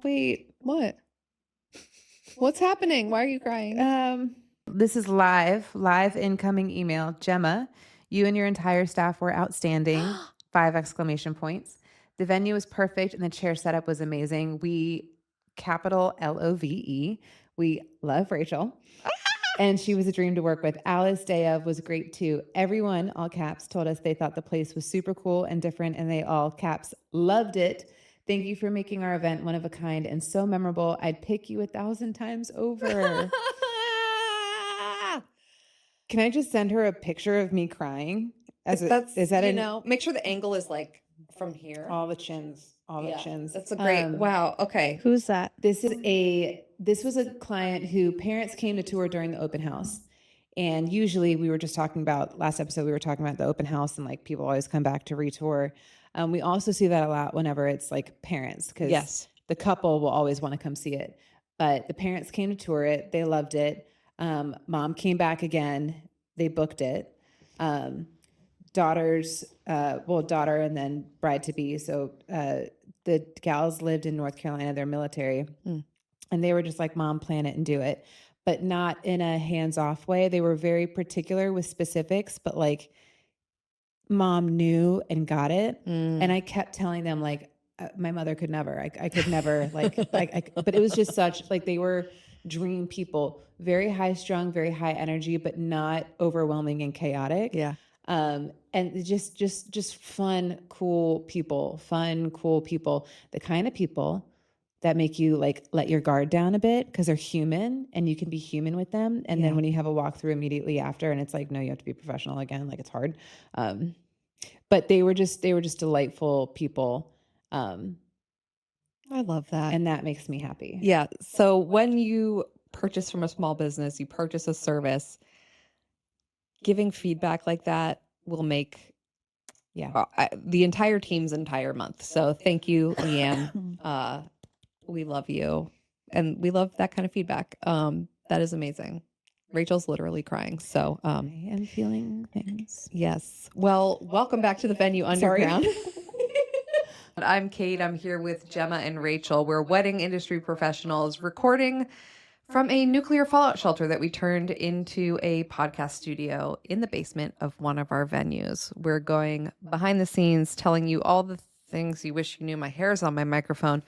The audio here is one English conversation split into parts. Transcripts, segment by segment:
Wait, what? What's happening? Why are you crying? This is live incoming email. Gemma, you and your entire staff were outstanding. 5 exclamation points. The venue was perfect and the chair setup was amazing. We, capital LOVE, we love Rachel. And she was a dream to work with. Alice Dayev was great too. Everyone, all caps, told us they thought the place was super cool and different, and they all caps loved it. Thank you for making our event one of a kind and so memorable. I'd pick you 1,000 times over. Can I just send her a picture of me crying? Is that make sure the angle is like from here. All the chins. That's a great. Wow. Okay. Who's that? This was a client who parents came to tour during the open house. And usually we were just talking about last episode, we were talking about the open house and like people always come back to retour. We also see that a lot whenever it's like parents, because the couple will always want to come see it. But the parents came to tour it. They loved it. Mom came back again. They booked it. Daughter and then bride to be. So the gals lived in North Carolina. They're military. And they were just like, Mom, plan it and do it. But not in a hands-off way. They were very particular with specifics, but like Mom knew and got it. And I kept telling them like, my mother could never, I could never but it was just such like, they were dream people, very high strung, very high energy, but not overwhelming and chaotic. Yeah. And just fun, cool people, the kind of people that make you like let your guard down a bit because they're human and you can be human with them. And then when you have a walkthrough immediately after and it's like, no, you have to be professional again. Like it's hard. But they were just delightful people. I love that. And that makes me happy. Yeah. So when you purchase from a small business, you purchase a service, giving feedback like that will make the entire team's entire month. So thank you, Leanne. We love you. And we love that kind of feedback. That is amazing. Rachel's literally crying. So I am feeling things. Yes. Well, welcome back to the Venue Underground. I'm Kate. I'm here with Gemma and Rachel. We're wedding industry professionals recording from a nuclear fallout shelter that we turned into a podcast studio in the basement of one of our venues. We're going behind the scenes, telling you all the things you wish you knew. My hair's on my microphone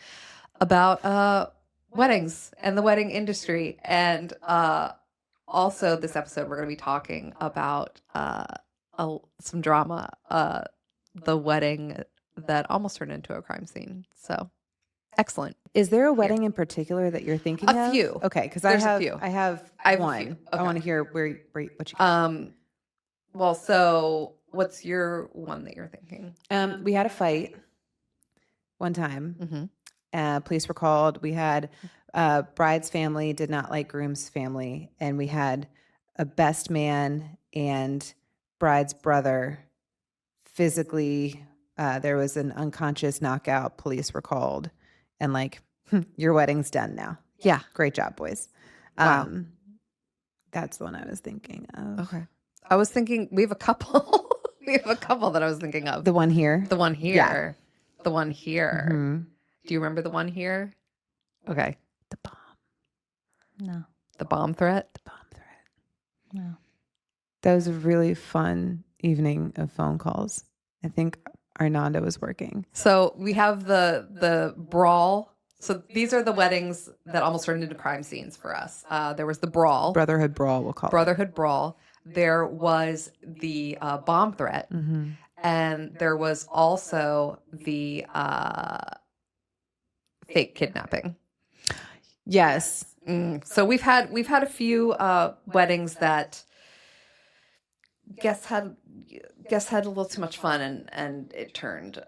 about weddings and the wedding industry. And also this episode, we're going to be talking about some drama, the wedding that almost turned into a crime scene. So excellent. Is there a wedding in particular that you're thinking of? A few. Okay, because There's I a few. have one. Okay. I want to hear what you well, so what's your one that you're thinking? We had a fight one time. Police were called. We had bride's family did not like groom's family, and we had a best man and bride's brother physically. There was an unconscious knockout. Police were called, and like, your wedding's done now. Yeah, great job, boys. Wow. That's the one I was thinking of. Okay. I was thinking we have a couple. We have a couple that I was thinking of. The one here. The one here. Yeah. The one here. Mm-hmm. Do you remember the one here? Okay. The bomb. No. The bomb threat? The bomb threat. No. That was a really fun evening of phone calls. I think Arnanda was working. So we have the brawl. So these are the weddings that almost turned into crime scenes for us. There was the brawl. Brotherhood brawl, we'll call it. Brotherhood brawl. There was the bomb threat. Mm-hmm. And there was also the fake kidnapping. Yes. So we've had a few weddings that guests had a little too much fun and it turned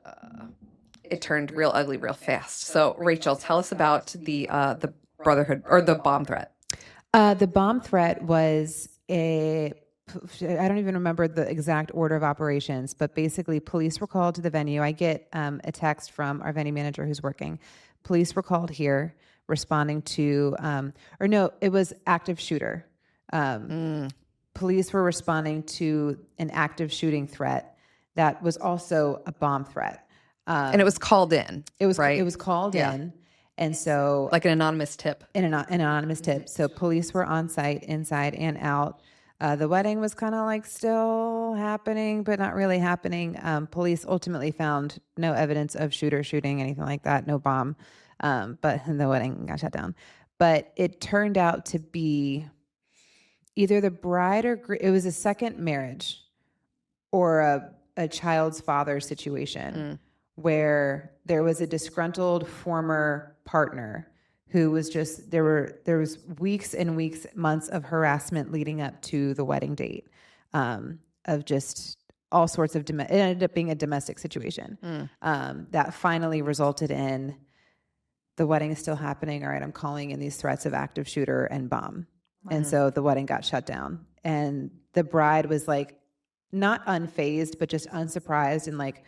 real ugly real fast. So Rachel, tell us about the brotherhood or the bomb threat. The bomb threat was I don't even remember the exact order of operations, but basically police were called to the venue. I get a text from our venue manager who's working. Police were called here responding to, it was active shooter. Police were responding to an active shooting threat that was also a bomb threat. And it was called in. It was right? It was called in. And so Like an anonymous tip. an anonymous tip. So police were on site, inside and out. The wedding was kind of like still happening, but not really happening. Police ultimately found no evidence of shooting, anything like that, no bomb. But the wedding got shut down. But it turned out to be either the bride or it was a second marriage or a child's father situation where there was a disgruntled former partner who was just there was weeks and weeks, months of harassment leading up to the wedding date, of just all sorts of it ended up being a domestic situation that finally resulted in the wedding is still happening. All right, I'm calling in these threats of active shooter and bomb. And so the wedding got shut down. And the bride was like not unfazed, but just unsurprised and like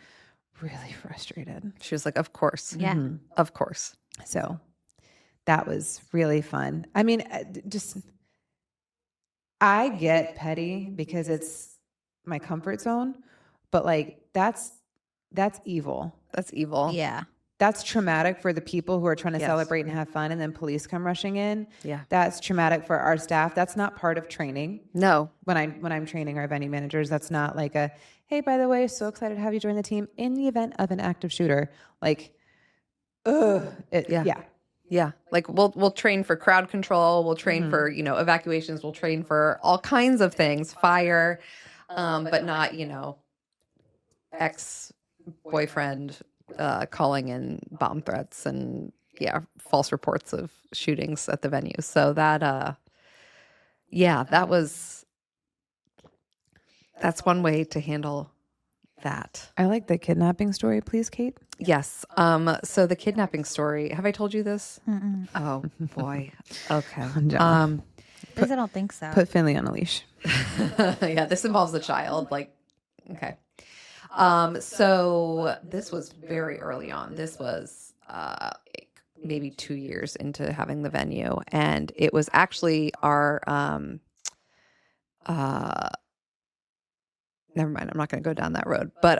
really frustrated. She was like, of course. Yeah. Of course. So that was really fun. I mean, I get petty because it's my comfort zone, but like that's evil. That's evil. Yeah. That's traumatic for the people who are trying to Yes. celebrate and have fun, and then police come rushing in. Yeah. That's traumatic for our staff. That's not part of training. No. When I'm training our venue managers, that's not like a, hey, by the way, so excited to have you join the team in the event of an active shooter. Like, yeah. Yeah. Like we'll train for crowd control. We'll train for, evacuations. We'll train for all kinds of things, fire, but not, ex-boyfriend calling in bomb threats and false reports of shootings at the venue. So that, that's one way to handle that. I like the kidnapping story, please, Kate. Yes. So the kidnapping story, have I told you this? Oh boy. Okay. At least I don't think so. Put Finley on a leash. Yeah, this involves a child. Like, okay. So this was very early on. This was maybe 2 years into having the venue, and it was actually our never mind. I'm not going to go down that road. But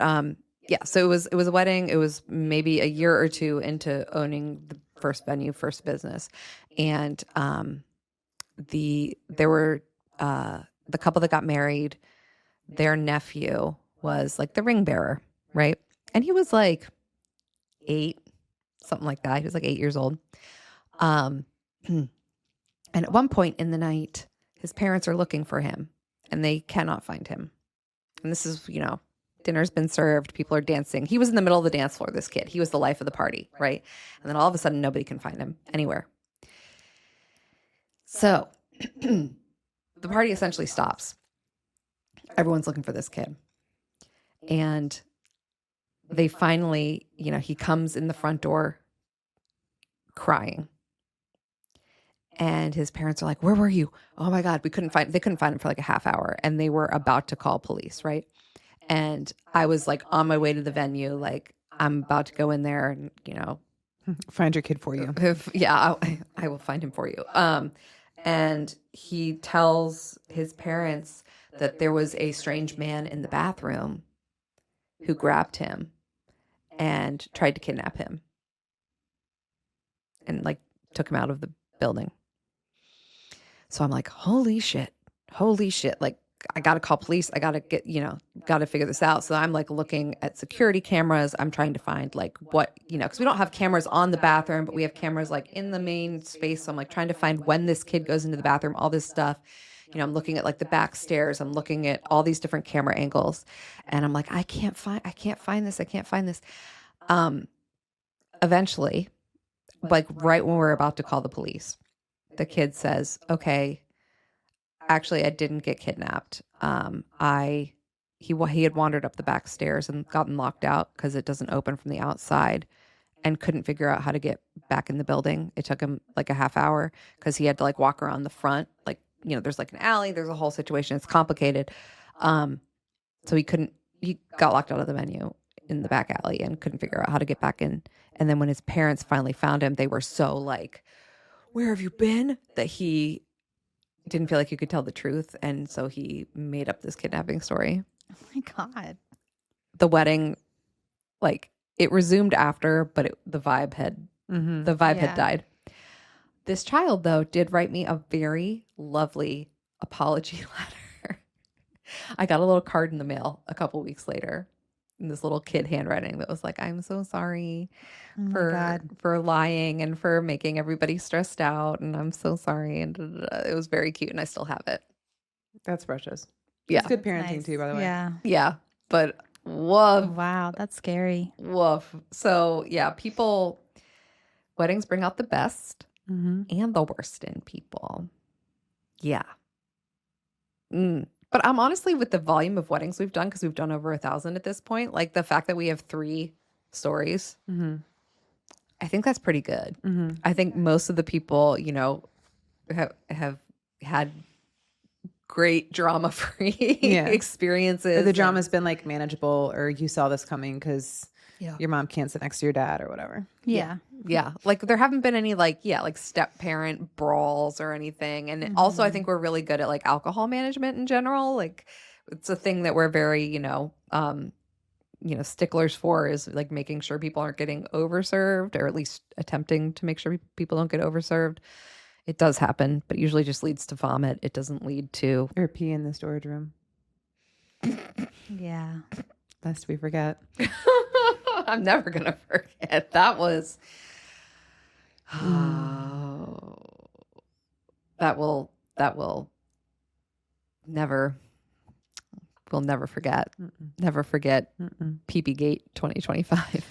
so it was a wedding. It was maybe a year or two into owning the first venue, first business, and there were the couple that got married. Their nephew was like the ring bearer, right? And he was like 8, something like that. He was like 8 years old. And at one point in the night, his parents are looking for him and they cannot find him. And this is, dinner's been served. People are dancing. He was in the middle of the dance floor, this kid. He was the life of the party, right? And then all of a sudden, nobody can find him anywhere. So the party essentially stops. Everyone's looking for this kid. And they finally, he comes in the front door crying. And his parents are like, where were you? Oh my God, they couldn't find him for like a half hour. And they were about to call police, right? And I was like on my way to the venue, like I'm about to go in there and, find your kid for you. I will find him for you. And he tells his parents that there was a strange man in the bathroom who grabbed him and tried to kidnap him and like took him out of the building. So I'm like, holy shit. Like, I got to call police. I got to get, got to figure this out. So I'm like looking at security cameras. I'm trying to find like what, because we don't have cameras on the bathroom, but we have cameras like in the main space. So I'm like trying to find when this kid goes into the bathroom, all this stuff. I'm looking at like the back stairs. I'm looking at all these different camera angles and I'm like, I can't find this. Eventually, like right when we're about to call the police, the kid says, okay, actually, I didn't get kidnapped. He had wandered up the back stairs and gotten locked out because it doesn't open from the outside and couldn't figure out how to get back in the building. It took him like a half hour because he had to like walk around the front. Like, there's like an alley, there's a whole situation. It's complicated. So he got locked out of the venue in the back alley and couldn't figure out how to get back in. And then when his parents finally found him, they were so like, where have you been? That he didn't feel like he could tell the truth. And so he made up this kidnapping story. Oh my God. The wedding, like it resumed after, but the vibe had The vibe had Yeah. died. This child, though, did write me a very lovely apology letter. I got a little card in the mail a couple weeks later in this little kid handwriting that was like, I'm so sorry Oh my God. for lying and for making everybody stressed out. And I'm so sorry. And it was very cute. And I still have it. That's precious. Yeah. It's good parenting Nice. too, by the way. Yeah. Yeah. But woof, Wow, that's scary. woof. So yeah, weddings bring out the best Mm-hmm. and the worst in people. Yeah. But I'm honestly, with the volume of weddings we've done, because we've done over 1,000 at this point, like the fact that we have 3 stories, Mm-hmm. I think that's pretty good. Mm-hmm. I think most of the people, have had great drama-free Yeah. experiences. Or the drama's been like manageable, or you saw this coming because Yeah. your mom can't sit next to your dad or whatever. Yeah. Yeah. Like there haven't been any like step parent brawls or anything. And also I think we're really good at like alcohol management in general. Like it's a thing that we're very, sticklers for, is like making sure people aren't getting overserved, or at least attempting to make sure people don't get overserved. It does happen, but it usually just leads to vomit. It doesn't lead to Or pee in the storage room, Yeah. lest we forget. I'm never gonna forget. That was that will never we'll never forget. Never forget PB Gate 2025.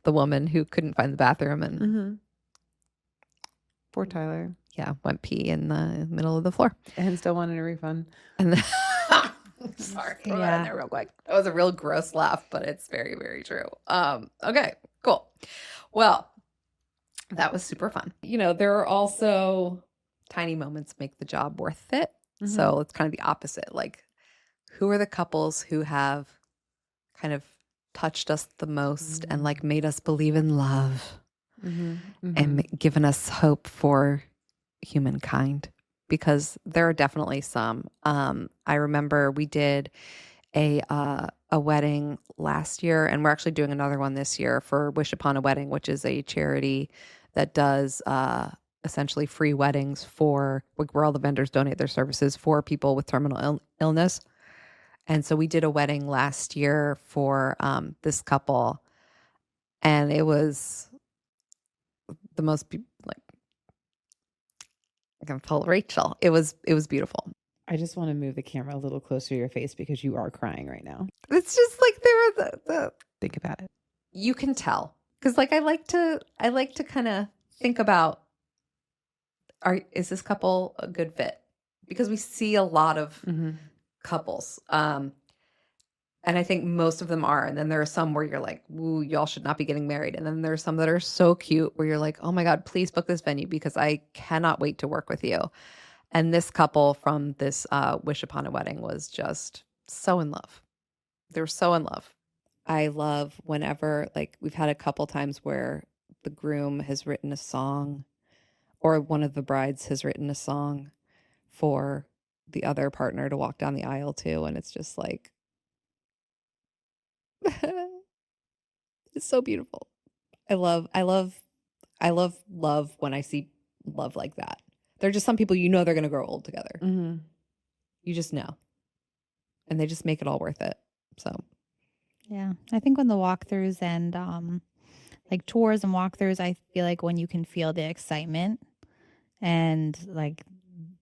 The woman who couldn't find the bathroom and Mm-hmm. Poor Tyler. went pee in the middle of the floor. And still wanted a refund. And then, sorry, throw that in Yeah. there real quick. That was a real gross laugh, but it's very, very true. Okay, cool. Well, that was super fun. There are also tiny moments make the job worth it. Mm-hmm. So it's kind of the opposite. Like, who are the couples who have kind of touched us the most and like made us believe in love and given us hope for humankind? Because there are definitely some. I remember we did a wedding last year, and we're actually doing another one this year for Wish Upon a Wedding, which is a charity that does essentially free weddings for where all the vendors donate their services for people with terminal illness. And so we did a wedding last year for this couple, and it was the most I can pull Rachel. It was beautiful. I just want to move the camera a little closer to your face because you are crying right now. It's just like the Think about it. you can tell, because like I like to kind of think about, is this couple a good fit? Because we see a lot of couples, and I think most of them are. And then there are some where you're like, "Ooh, y'all should not be getting married." And then there's some that are so cute where you're like, "Oh my God, please book this venue because I cannot wait to work with you." And this couple from this Wish Upon a Wedding was just so in love. They were so in love. I love whenever, like, we've had a couple times where the groom has written a song, or one of the brides has written a song for the other partner to walk down the aisle to, and it's just like, it's so beautiful. I love love when I see love like that. There are just some people they're going to grow old together. You just know. And they just make it all worth it. So, Yeah. I think when the walkthroughs and like tours and walkthroughs, I feel like when you can feel the excitement and like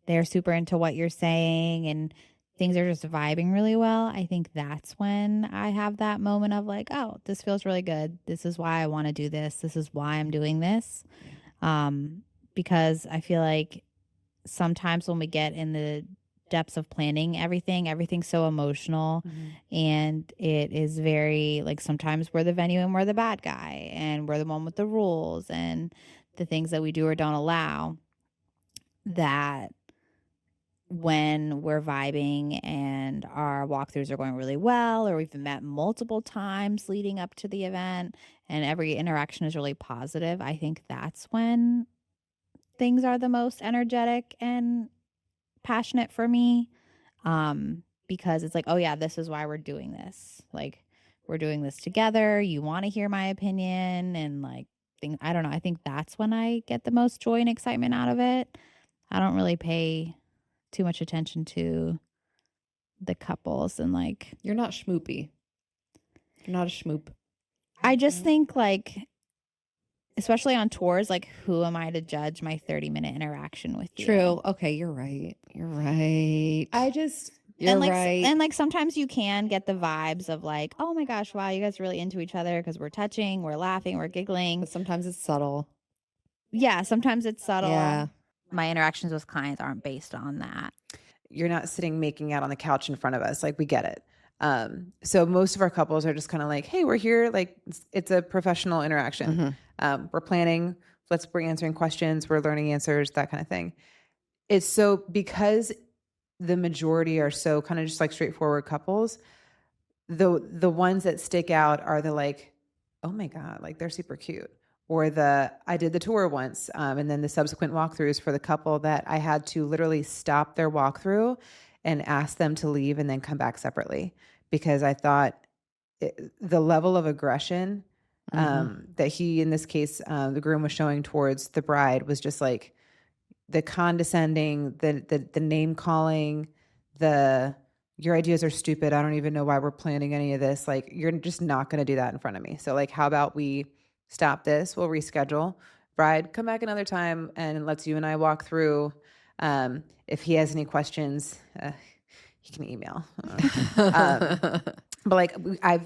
they're super into what you're saying and things are just vibing really well, I think that's when I have that moment of like, oh, this feels really good. This is why I want to do this. This is why I'm doing this. Because I feel like sometimes when we get in the depths of planning everything's so emotional and it is very like, sometimes we're the venue and we're the bad guy and we're the one with the rules and the things that we do or don't allow, that when we're vibing and our walkthroughs are going really well, or we've met multiple times leading up to the event and every interaction is really positive, I think that's when things are the most energetic and passionate for me. Because it's like, oh yeah, this is why we're doing this. Like, we're doing this together. You want to hear my opinion and like I don't know. I think that's when I get the most joy and excitement out of it. I don't really pay too much attention to the couples and like You're not schmoopy. You're not a schmoop. I just think like especially on tours, like who am I to judge my 30-minute interaction with you? True. Okay, you're right. You're right. You're right. And like sometimes you can get the vibes of like, oh my gosh, wow, you guys are really into each other because we're touching, we're laughing, we're giggling. But sometimes it's subtle. Yeah, sometimes it's subtle. Yeah. My interactions with clients aren't based on that. You're not sitting making out on the couch in front of us. Like, we get it. So most of our couples are just kind of like, hey, we're here. Like, it's a professional interaction. We're planning. We're answering questions. We're learning answers, that kind of thing. It's so, because the majority are so kind of just like straightforward couples, the ones that stick out are the like, oh my God, like they're super cute. Or I did the tour once, and then the subsequent walkthroughs for the couple that I had to literally stop their walkthrough and ask them to leave and then come back separately, because I thought the level of aggression that he, in this case, the groom was showing towards the bride was just like the condescending, the name calling, your ideas are stupid. I don't even know why we're planning any of this. Like, you're just not going to do that in front of me. So like, how about we stop this? We'll reschedule. Bride, come back another time and let's you and I walk through. If he has any questions, he can email. But like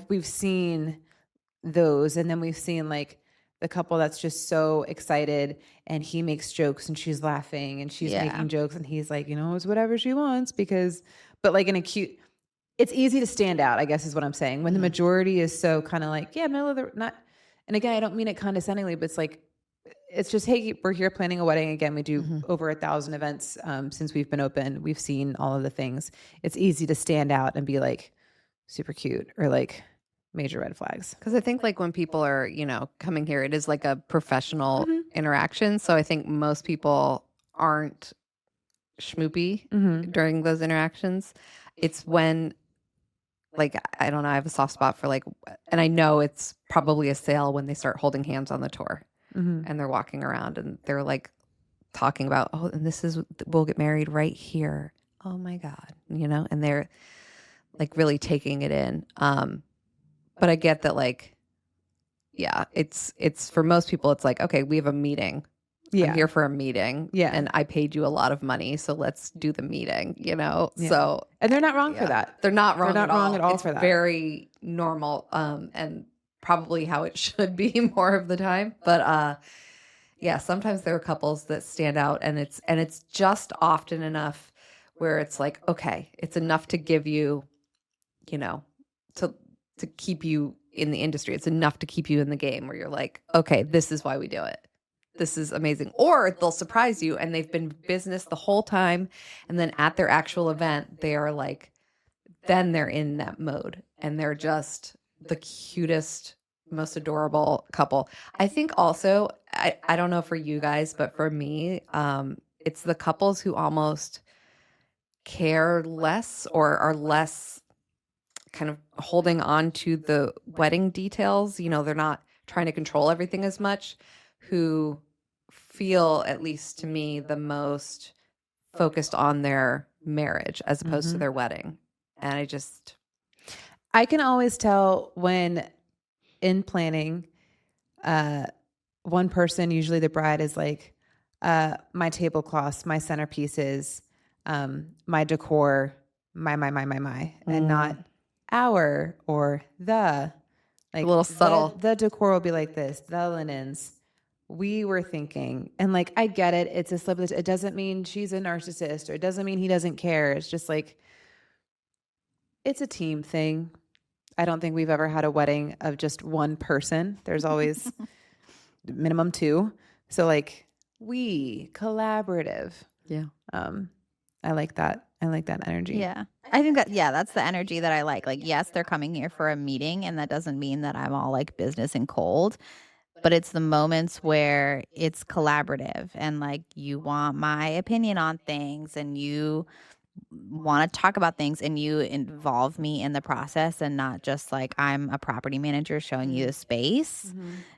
we've seen those, and then we've seen like the couple that's just so excited and he makes jokes and she's laughing and she's making jokes and he's like, it's whatever she wants, but like in a cute, it's easy to stand out, I guess is what I'm saying. When the majority is so kind of like, yeah, middle of the, not, and again, I don't mean it condescendingly, but it's like, it's just, hey, we're here planning a wedding. Again, we do over 1,000 events since we've been open. We've seen all of the things. It's easy to stand out and be like super cute or like major red flags. Because I think like when people are, coming here, it is like a professional interaction. So I think most people aren't schmoopy during those interactions. It's when, like, I don't know, I have a soft spot for like, and I know it's probably a sale when they start holding hands on the tour and they're walking around and they're like talking about, oh, and we'll get married right here. Oh my God, and they're like really taking it in. But I get that, like, yeah, it's for most people, it's like, okay, we have a meeting. Yeah. I'm here for a meeting. Yeah. And I paid you a lot of money, so let's do the meeting, Yeah. So, and they're not wrong for that. They're not wrong. They're not wrong at all for that. It's very normal, and probably how it should be more of the time. But yeah, sometimes there are couples that stand out, and it's just often enough where it's like, okay, it's enough to give you, to keep you in the industry. It's enough to keep you in the game where you're like, okay, this is why we do it. This is amazing. Or they'll surprise you and they've been business the whole time. And then at their actual event, they are like, then they're in that mode and they're just the cutest, most adorable couple. I think also, I don't know for you guys, but for me, it's the couples who almost care less or are less kind of holding on to the wedding details. They're not trying to control everything as much, who feel, at least to me, the most focused on their marriage as opposed to their wedding. And I can always tell when in planning, one person, usually the bride, is like, my tablecloths, my centerpieces, my decor, my, and not our or the, like, a little subtle. The decor will be like this, the linens. We were thinking, and like, I get it. It's a slip. It doesn't mean she's a narcissist, or it doesn't mean he doesn't care. It's just like, it's a team thing. I don't think we've ever had a wedding of just one person. There's always minimum two. So like, collaborative. Yeah. I like that. I like that energy. Yeah. I think that's the energy that I like. Like, yes, they're coming here for a meeting, and that doesn't mean that I'm all like business and cold, but it's the moments where it's collaborative and like, you want my opinion on things and you want to talk about things and you involve me in the process and not just like I'm a property manager showing you the space.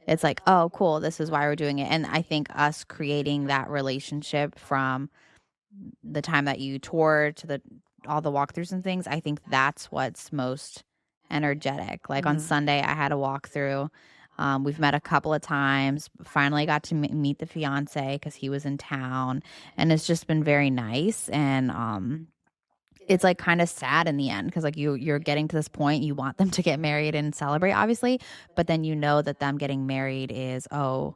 It's like, oh, cool, this is why we're doing it. And I think us creating that relationship from the time that you tour to all the walkthroughs and things, I think that's what's most energetic. Like on Sunday, I had a walkthrough. We've met a couple of times. Finally got to meet the fiance because he was in town, and it's just been very nice. And it's like kind of sad in the end because like you're getting to this point, you want them to get married and celebrate, obviously, but then you know that them getting married is, oh,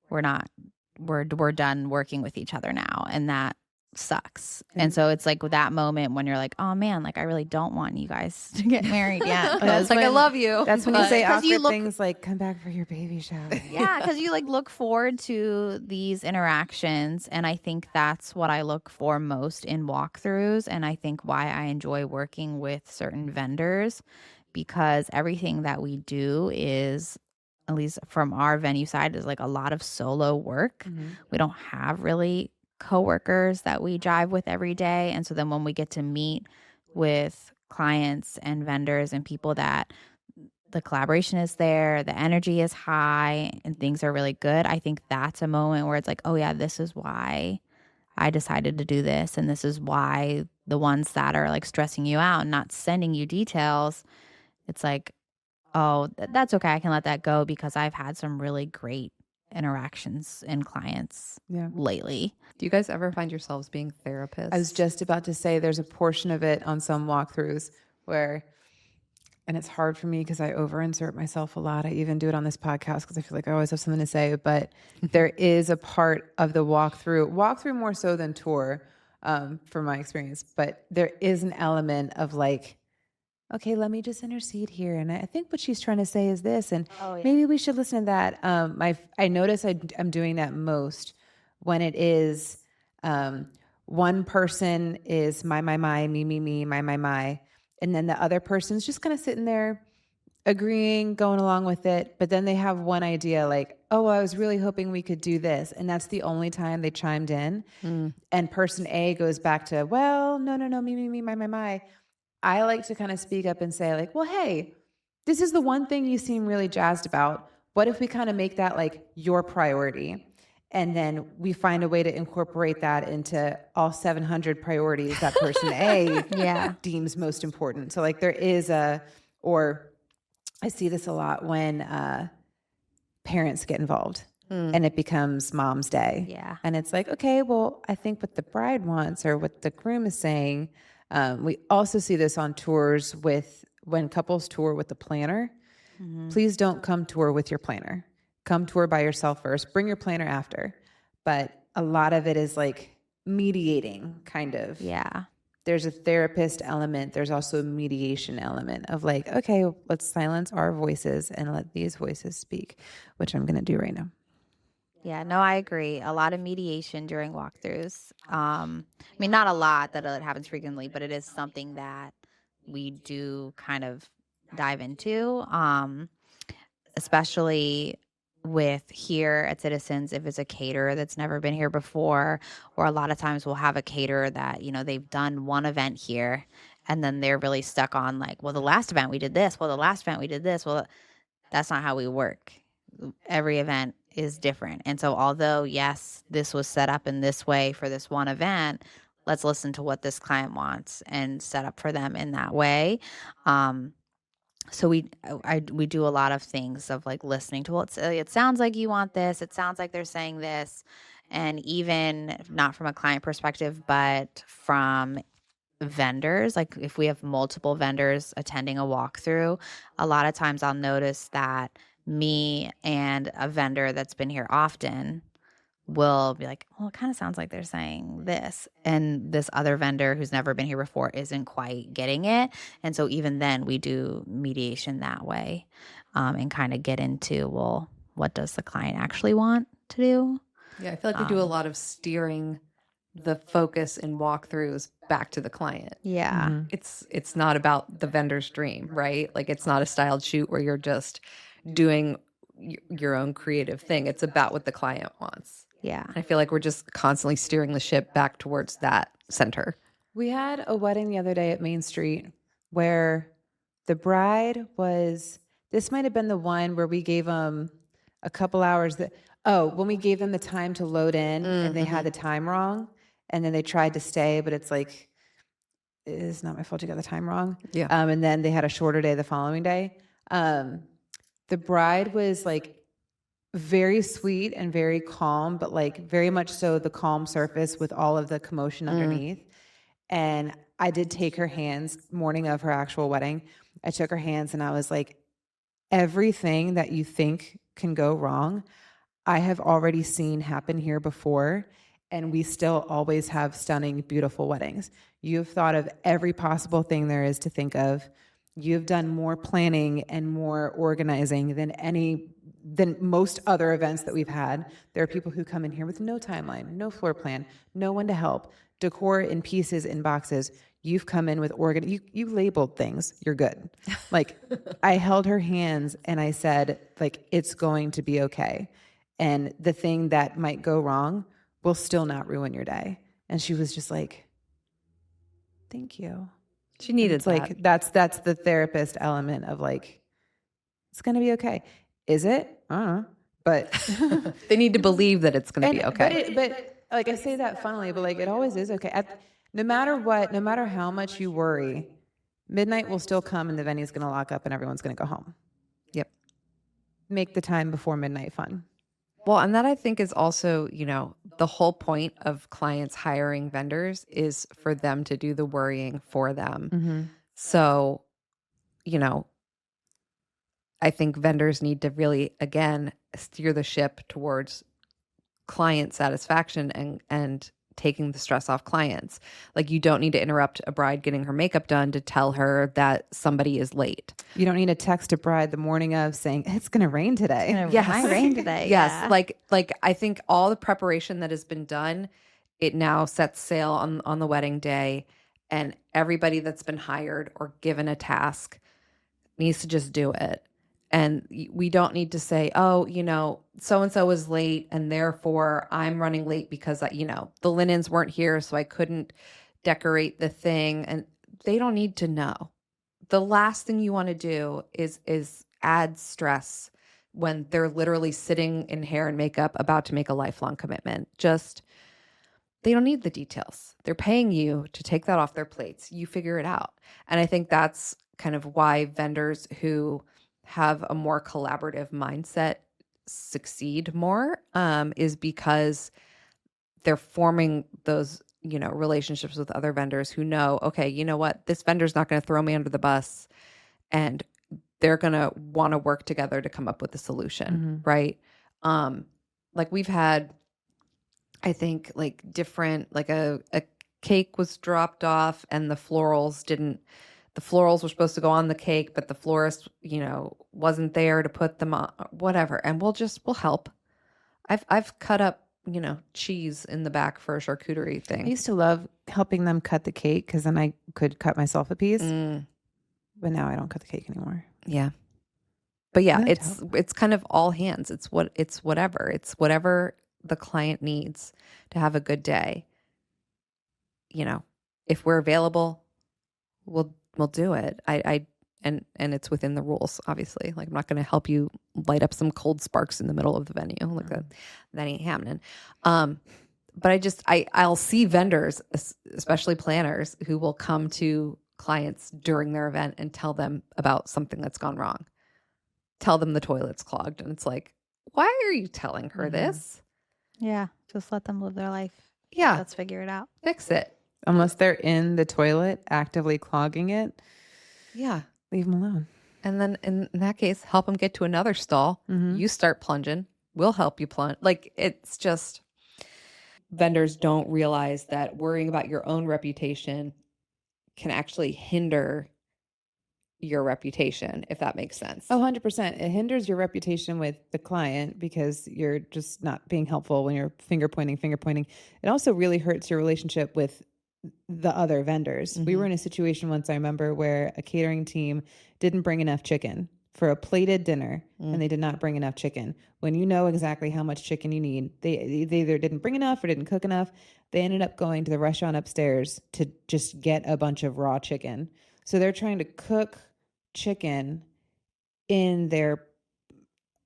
we're not, we're done working with each other now, and that sucks. And so it's like that moment when you're like, oh man, like I really don't want you guys to get married yet. It's like, I love you. That's when you say awkward look, things like, come back for your baby shower. yeah, because you like look forward to these interactions. And I think that's what I look for most in walkthroughs. And I think why I enjoy working with certain vendors, because everything that we do is, at least from our venue side, is like a lot of solo work. We don't have really coworkers that we jive with every day. And so then when we get to meet with clients and vendors and people that the collaboration is there, the energy is high, and things are really good, I think that's a moment where it's like, oh yeah, this is why I decided to do this. And this is why the ones that are like stressing you out and not sending you details, it's like, oh, that's okay. I can let that go because I've had some really great interactions and clients lately. Do you guys ever find yourselves being therapists? I was just about to say there's a portion of it on some walkthroughs where, and it's hard for me because I over-insert myself a lot. I even do it on this podcast because I feel like I always have something to say, but there is a part of the walkthrough more so than tour, from my experience, but there is an element of like, okay, let me just intercede here. And I think what she's trying to say is this, and maybe we should listen to that. I notice I'm doing that most when it is one person is my, me, my. And then the other person's just kind of sitting there agreeing, going along with it. But then they have one idea like, oh, well, I was really hoping we could do this. And that's the only time they chimed in. And person A goes back to, well, no, me, my. I like to kind of speak up and say like, well, hey, this is the one thing you seem really jazzed about. What if we kind of make that like your priority? And then we find a way to incorporate that into all 700 priorities that person A deems most important. So like there is or I see this a lot when parents get involved and it becomes mom's day. Yeah. And it's like, okay, well, I think what the bride wants or what the groom is saying. We also see this on tours when couples tour with the planner. Please don't come tour with your planner. Come tour by yourself first. Bring your planner after. But a lot of it is like mediating, kind of. Yeah. There's a therapist element. There's also a mediation element of like, okay, let's silence our voices and let these voices speak, which I'm going to do right now. Yeah, no, I agree. A lot of mediation during walkthroughs. I mean, not a lot that it happens frequently, but it is something that we do kind of dive into, especially with here at Citizens, if it's a caterer that's never been here before, or a lot of times we'll have a caterer that, you know, they've done one event here and then they're really stuck on like, well, the last event we did this. Well, the last event we did this. Well, that's not how we work. Every event is different. And so although, yes, this was set up in this way for this one event, let's listen to what this client wants and set up for them in that way. So we do a lot of things of like listening to, well, it sounds like you want this. It sounds like they're saying this. And even not from a client perspective, but from vendors, like if we have multiple vendors attending a walkthrough, a lot of times I'll notice that me and a vendor that's been here often will be like, well, it kind of sounds like they're saying this. And this other vendor who's never been here before isn't quite getting it. And so even then we do mediation that way, and kind of get into, well, what does the client actually want to do? Yeah, I feel like we do a lot of steering the focus in walkthroughs back to the client. Yeah. It's not about the vendor's dream, right? Like it's not a styled shoot where you're just doing your own creative thing. It's about what the client wants. Yeah. I feel like we're just constantly steering the ship back towards that center. We had a wedding the other day at Main Street where the bride was, this might have been the one where we gave them a couple hours when we gave them the time to load in and they had the time wrong and then they tried to stay, but it's like, it's not my fault you got the time wrong. Yeah. And then they had a shorter day the following day. The bride was like very sweet and very calm, but like very much so the calm surface with all of the commotion underneath. And I did take her hands morning of her actual wedding. I took her hands and I was like, everything that you think can go wrong, I have already seen happen here before. And we still always have stunning, beautiful weddings. You've thought of every possible thing there is to think of. You've done more planning and more organizing than most other events that we've had. There are people who come in here with no timeline, no floor plan, no one to help, decor in pieces, in boxes. You've come in with you labeled things. You're good. Like, I held her hands and I said, like, it's going to be okay. And the thing that might go wrong will still not ruin your day. And she was just like, thank you. She needed it's like that's the therapist element of like, it's gonna be okay. Is it? I don't know. But they need to believe that it's going to be okay. But like, I say that funnily, but like, it always is okay. No matter what, no matter how much you worry, midnight will still come and the venue's gonna lock up and everyone's gonna go home. Yep. Make the time before midnight fun. Well, and that I think is also, the whole point of clients hiring vendors is for them to do the worrying for them. So, I think vendors need to really, again, steer the ship towards client satisfaction and taking the stress off clients. Like, you don't need to interrupt a bride getting her makeup done to tell her that somebody is late. You don't need to text a bride the morning of saying, it's going to rain today. It might rain today. Yes. Yeah. Like I think all the preparation that has been done, it now sets sail on the wedding day, and everybody that's been hired or given a task needs to just do it. And we don't need to say, oh, so-and-so was late and therefore I'm running late because, the linens weren't here, so I couldn't decorate the thing. And they don't need to know. The last thing you want to do is add stress when they're literally sitting in hair and makeup about to make a lifelong commitment. They don't need the details. They're paying you to take that off their plates. You figure it out. And I think that's kind of why vendors who have a more collaborative mindset succeed more, is because they're forming those, relationships with other vendors who know, okay, you know what, this vendor's not going to throw me under the bus, and they're going to want to work together to come up with a solution. Right. Like, we've had, I think, like, different, like a cake was dropped off and the florals were supposed to go on the cake, but the florist, wasn't there to put them on, whatever. And we'll help. I've cut up, cheese in the back for a charcuterie thing. I used to love helping them cut the cake because then I could cut myself a piece. But now I don't cut the cake anymore. Yeah. But yeah, it's kind of all hands. It's whatever. It's whatever the client needs to have a good day. If we're available, we'll do it. And it's within the rules, obviously. Like, I'm not going to help you light up some cold sparks in the middle of the venue. Like, that ain't happening. But I'll see vendors, especially planners, who will come to clients during their event and tell them about something that's gone wrong. Tell them the toilet's clogged. And it's like, why are you telling her this? Yeah. Just let them live their life. Yeah. Let's figure it out. Fix it. Unless they're in the toilet actively clogging it. Yeah. Leave them alone. And then in that case, help them get to another stall. You start plunging. We'll help you plunge. Like, it's just, vendors don't realize that worrying about your own reputation can actually hinder your reputation, if that makes sense. Oh, 100%. It hinders your reputation with the client because you're just not being helpful when you're finger pointing. It also really hurts your relationship with the other vendors. We were in a situation once, I remember, where a catering team didn't bring enough chicken for a plated dinner and they did not bring enough chicken. When you know exactly how much chicken you need, they either didn't bring enough or didn't cook enough. They ended up going to the restaurant upstairs to just get a bunch of raw chicken. So they're trying to cook chicken in their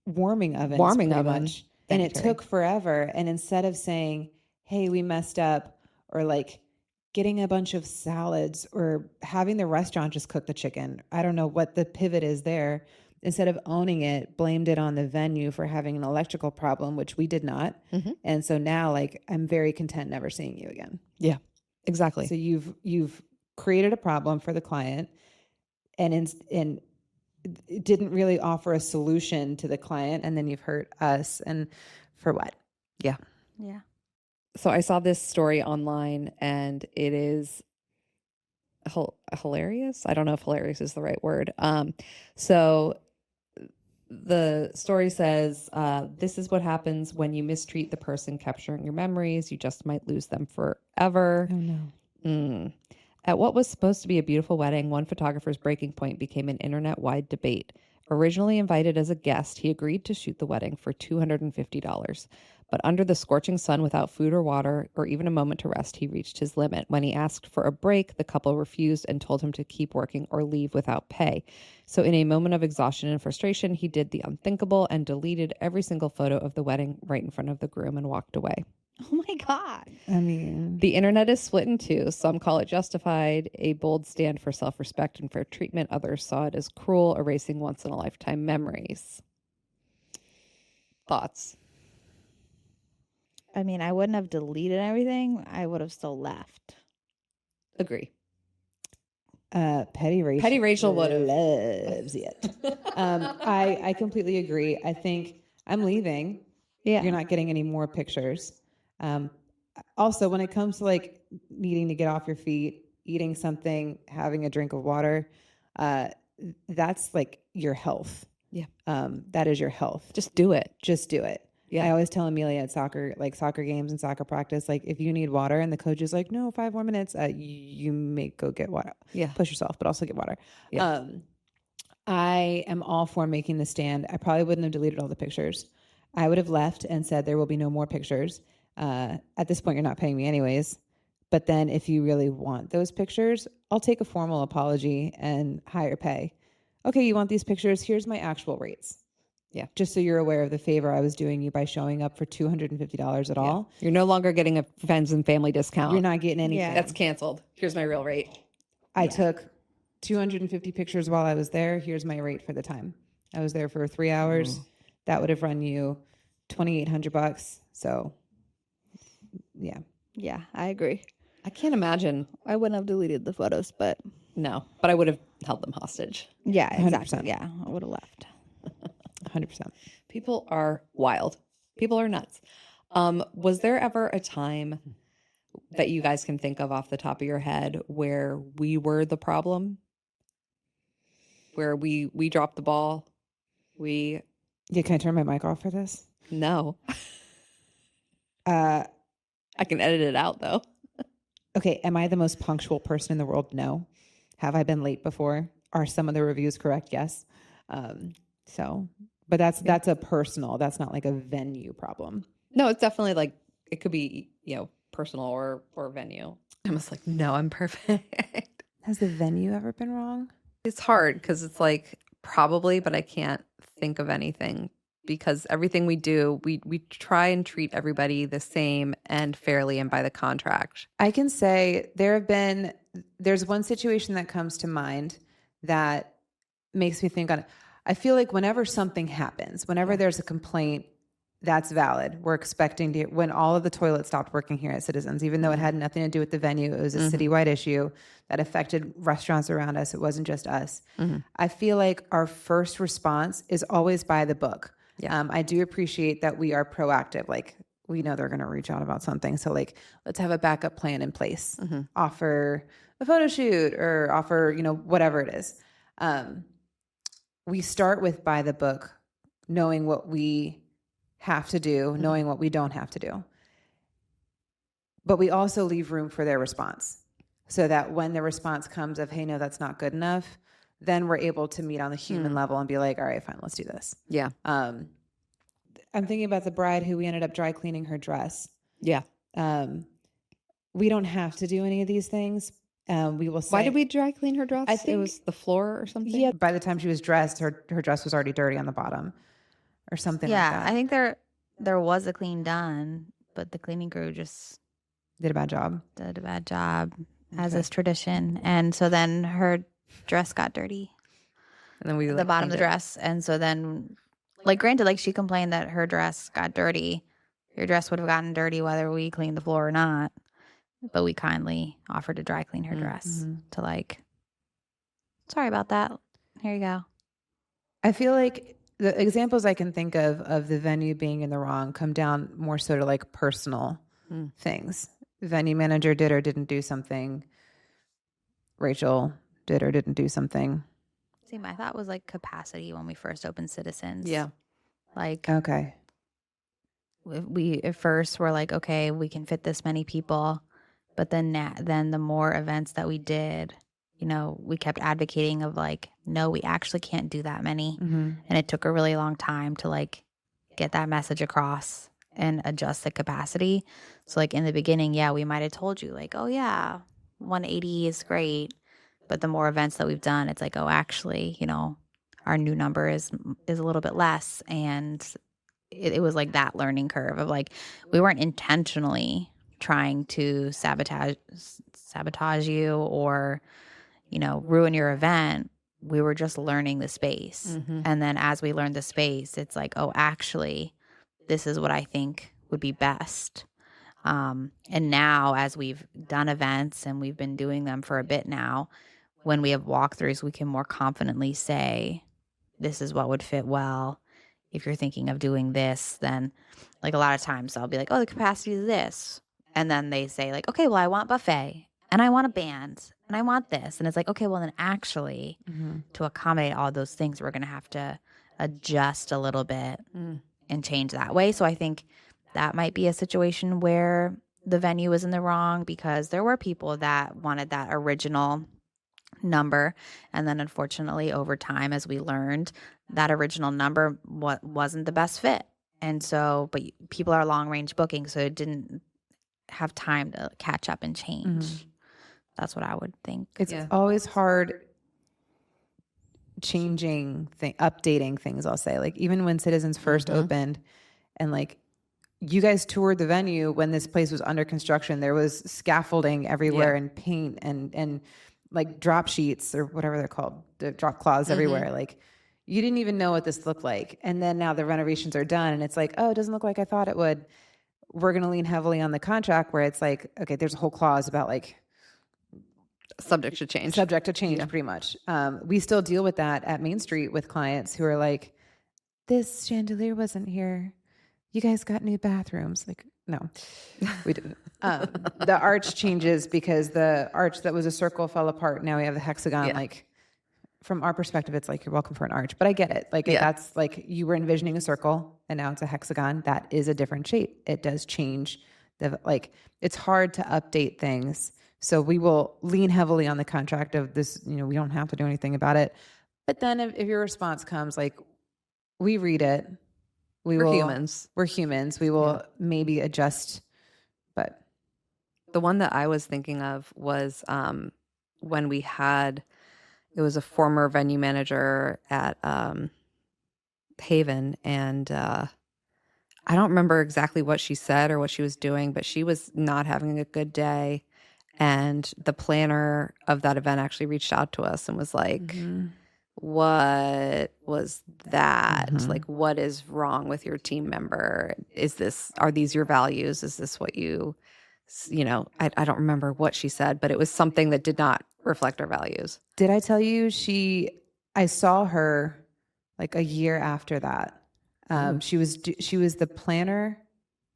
warming ovens, much. And it took forever. And instead of saying, hey, we messed up, or like getting a bunch of salads or having the restaurant just cook the chicken, I don't know what the pivot is there. Instead of owning it, blamed it on the venue for having an electrical problem, which we did not. And so now, like, I'm very content never seeing you again. Yeah, exactly. So you've created a problem for the client, and it didn't really offer a solution to the client, and then you've hurt us, and for what? Yeah. Yeah. So I saw this story online, and it is hilarious. I don't know if hilarious is the right word. So the story says, this is what happens when you mistreat the person capturing your memories. You just might lose them forever. Oh, no. At what was supposed to be a beautiful wedding, one photographer's breaking point became an internet-wide debate. Originally invited as a guest, he agreed to shoot the wedding for $250. But under the scorching sun, without food or water or even a moment to rest, he reached his limit. When he asked for a break, the couple refused and told him to keep working or leave without pay. So in a moment of exhaustion and frustration, he did the unthinkable and deleted every single photo of the wedding right in front of the groom and walked away. Oh my God. I mean, The internet is split in two. Some call it justified, a bold stand for self-respect and fair treatment. Others saw it as cruel, erasing once-in-a-lifetime memories. Thoughts? I mean, I wouldn't have deleted everything. I would have still left. Agree. Petty Rachel would have. loves it. I completely agree. I think I'm leaving. Yeah. You're not getting any more pictures. Also, when it comes to like needing to get off your feet, eating something, having a drink of water, that's like your health. Yeah. That is your health. Just do it. Just do it. Yeah. I always tell Amelia at soccer games and soccer practice, like if you need water and the coach is like, no, 5 more minutes, you may go get water. Yeah. Push yourself, but also get water. Yeah. I am all for making the stand. I probably wouldn't have deleted all the pictures. I would have left and said there will be no more pictures. At this point, you're not paying me anyways. But then if you really want those pictures, I'll take a formal apology and higher pay. Okay, you want these pictures? Here's my actual rates. Yeah. Just so you're aware of the favor I was doing you by showing up for $250 at all. You're no longer getting a friends and family discount. You're not getting anything. Yeah. That's canceled. Here's my real rate. I took 250 pictures while I was there. Here's my rate for the time. I was there for 3 hours. That would have run you $2,800. So, yeah. Yeah, I agree. I can't imagine. I wouldn't have deleted the photos, but No, but I would have held them hostage. yeah, 100%. exactly. Yeah, I would have left. 100%. People are wild. People are nuts. Was there ever a time that you guys can think of off the top of your head where we were the problem? Where we dropped the ball? Yeah, can I turn my mic off for this? No. I can edit it out though. Okay, am I the most punctual person in the world? No. Have I been late before? Are some of the reviews correct? Yes. But that's a personal, that's not like a venue problem. No, it's definitely like, it could be, personal or venue. I'm just like, no, I'm perfect. Has the venue ever been wrong? It's hard because it's like, probably, but I can't think of anything because everything we do, we try and treat everybody the same and fairly and by the contract. I can say there's one situation that comes to mind that makes me think on it. I feel like whenever something happens, whenever there's a complaint, that's valid. We're expecting to, when all of the toilets stopped working here at Citizens, even though it had nothing to do with the venue, it was a citywide issue that affected restaurants around us. It wasn't just us. I feel like our first response is always by the book. Yeah. I do appreciate that we are proactive. Like we know they're going to reach out about something. So like, let's have a backup plan in place, offer a photo shoot or offer, whatever it is. We start with by the book, knowing what we have to do, knowing what we don't have to do. But we also leave room for their response so that when the response comes of, hey, no, that's not good enough, then we're able to meet on the human level and be like, all right, fine, let's do this. Yeah. I'm thinking about the bride who we ended up dry cleaning her dress. Yeah. We don't have to do any of these things. We will say. Why did we dry clean her dress? I think it was the floor or something. Yeah. By the time she was dressed, her dress was already dirty on the bottom, or something like that. I think there was a clean done, but the cleaning crew just did a bad job. Did a bad job, as is tradition. And so then her dress got dirty. And then we the bottom of the dress. And so then, like, granted, like, she complained that her dress got dirty. Your dress would have gotten dirty whether we cleaned the floor or not. But we kindly offered to dry clean her dress to, like, sorry about that. Here you go. I feel like the examples I can think of the venue being in the wrong come down more so to like personal things. Venue manager did or didn't do something. Rachel did or didn't do something. See, my thought was like capacity when we first opened Citizens. Yeah. Like, okay. We at first were like, okay, we can fit this many people. But then the more events that we did, you know, we kept advocating of like, no, we actually can't do that many. And it took a really long time to like get that message across and adjust the capacity. So like in the beginning, yeah, we might have told you like, oh yeah, 180 is great. But the more events that we've done, it's like, oh, actually, you know, our new number is a little bit less. And it was like that learning curve of like, we weren't intentionally trying to sabotage you or, you know, ruin your event. We were just learning the space. And then as we learned the space, it's like, oh, actually, this is what I think would be best. And now as we've done events and we've been doing them for a bit now, when we have walkthroughs, we can more confidently say, this is what would fit well. If you're thinking of doing this, then like a lot of times I'll be like, oh, the capacity is this. And then they say like, okay, well, I want buffet and I want a band and I want this. And it's like, okay, well, then actually to accommodate all those things, we're going to have to adjust a little bit and change that way. So I think that might be a situation where the venue was in the wrong because there were people that wanted that original number. And then unfortunately over time, as we learned, that original number wasn't the best fit. And so, but people are long range booking, so it didn't have time to catch up and change. That's what I would think. It's always hard updating things, I'll say. Like even when Citizens first opened and like you guys toured the venue when this place was under construction, there was scaffolding everywhere and paint and like drop sheets or whatever they're called, the drop cloths everywhere. Like you didn't even know what this looked like. And then now the renovations are done and it's like, oh, it doesn't look like I thought it would. We're going to lean heavily on the contract where it's like, okay, there's a whole clause about like subject to change pretty much. We still deal with that at Main Street with clients who are like, this chandelier wasn't here. You guys got new bathrooms. Like, no, we didn't. The arch changes because the arch that was a circle fell apart. Now we have the hexagon. Like from our perspective, it's like, you're welcome for an arch, but I get it. Like that's like you were envisioning a circle and now it's a hexagon. That is a different shape. It does change it's hard to update things. So we will lean heavily on the contract of this, you know, we don't have to do anything about it. But then if your response comes, like we read it, we're humans. We will maybe adjust, but the one that I was thinking of was when we had, it was a former venue manager at Haven, and I don't remember exactly what she said or what she was doing, but she was not having a good day. And the planner of that event actually reached out to us and was like, what was that? Like, what is wrong with your team member? Are these your values? Is this what you know, I don't remember what she said, but it was something that did not reflect our values. Did I tell you I saw her like a year after that. She was the planner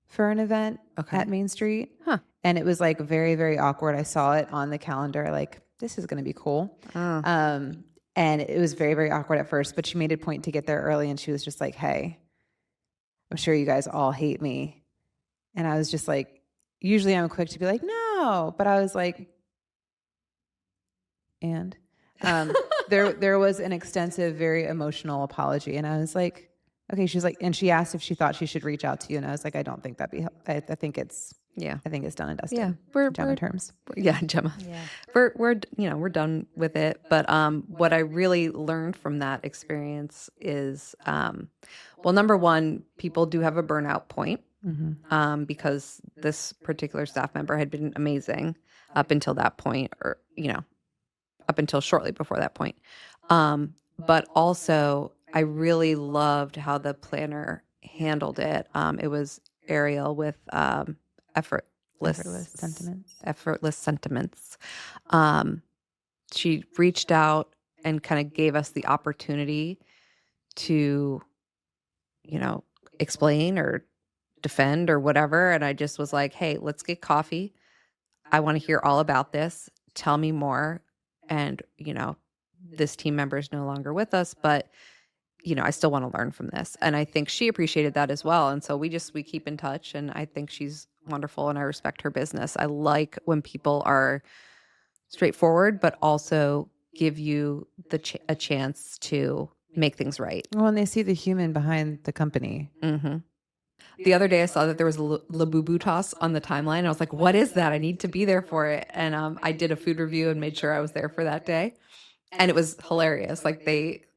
for an event at Main Street. And it was like very, very awkward. I saw it on the calendar, like, this is going to be cool. And it was very, very awkward at first, but she made a point to get there early and she was just like, hey, I'm sure you guys all hate me. And I was just like, usually I'm quick to be like, no, but I was like, and there was an extensive, very emotional apology, and I was like, okay. She's like, and she asked if she thought she should reach out to you, and I was like, I don't think that'd be. I think it's done and dusted. Yeah, Gemma terms. Yeah, Gemma. Yeah. We're done with it. But what I really learned from that experience is, well, number one, people do have a burnout point, because this particular staff member had been amazing up until that point, or up until shortly before that point. But also, I really loved how the planner handled it. It was Ariel with effortless sentiments. She reached out and kind of gave us the opportunity to, explain or defend or whatever. And I just was like, hey, let's get coffee. I want to hear all about this. Tell me more. And, this team member is no longer with us, but, I still want to learn from this. And I think she appreciated that as well. And so we keep in touch, and I think she's wonderful and I respect her business. I like when people are straightforward, but also give you a chance to make things right. Well, and they see the human behind the company. Mm-hmm. The other day I saw that there was a Labubu toss on the timeline. I was like, what is that? I need to be there for it. And I did a food review and made sure I was there for that day. And it was hilarious. Like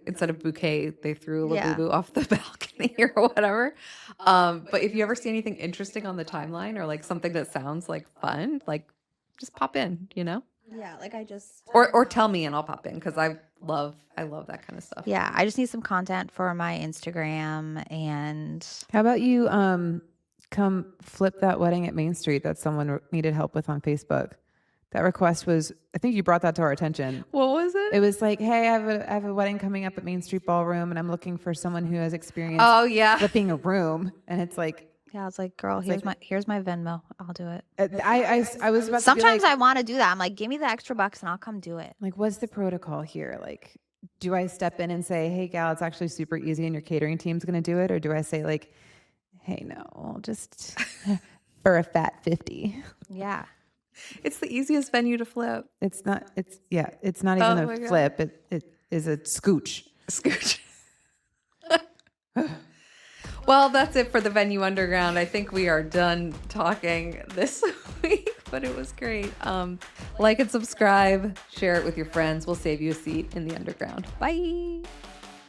instead of bouquet, they threw a Labubu off the balcony or whatever. But if you ever see anything interesting on the timeline, or like something that sounds like fun, like just pop in, Yeah, like I just or tell me and I'll pop in, because I love that kind of stuff. Yeah, I just need some content for my Instagram. And how about you come flip that wedding at Main Street that someone needed help with on Facebook? That request was, I think you brought that to our attention. What was it? It was like, hey, I have a wedding coming up at Main Street Ballroom, and I'm looking for someone who has experience flipping a room. And it's like, yeah, I was like, girl, here's my Venmo. I'll do it. I was about Sometimes to be like, I want to do that. I'm like, give me the extra bucks and I'll come do it. like, what's the protocol here? Like, do I step in and say, hey, gal, it's actually super easy and your catering team's going to do it? Or do I say like, hey, no, just for a fat 50? Yeah. It's the easiest venue to flip. It's not even a flip. It is a scooch. Scooch. Well, that's it for the Venue Underground. I think we are done talking this week, but it was great. Like and subscribe, share it with your friends. We'll save you a seat in the underground. Bye.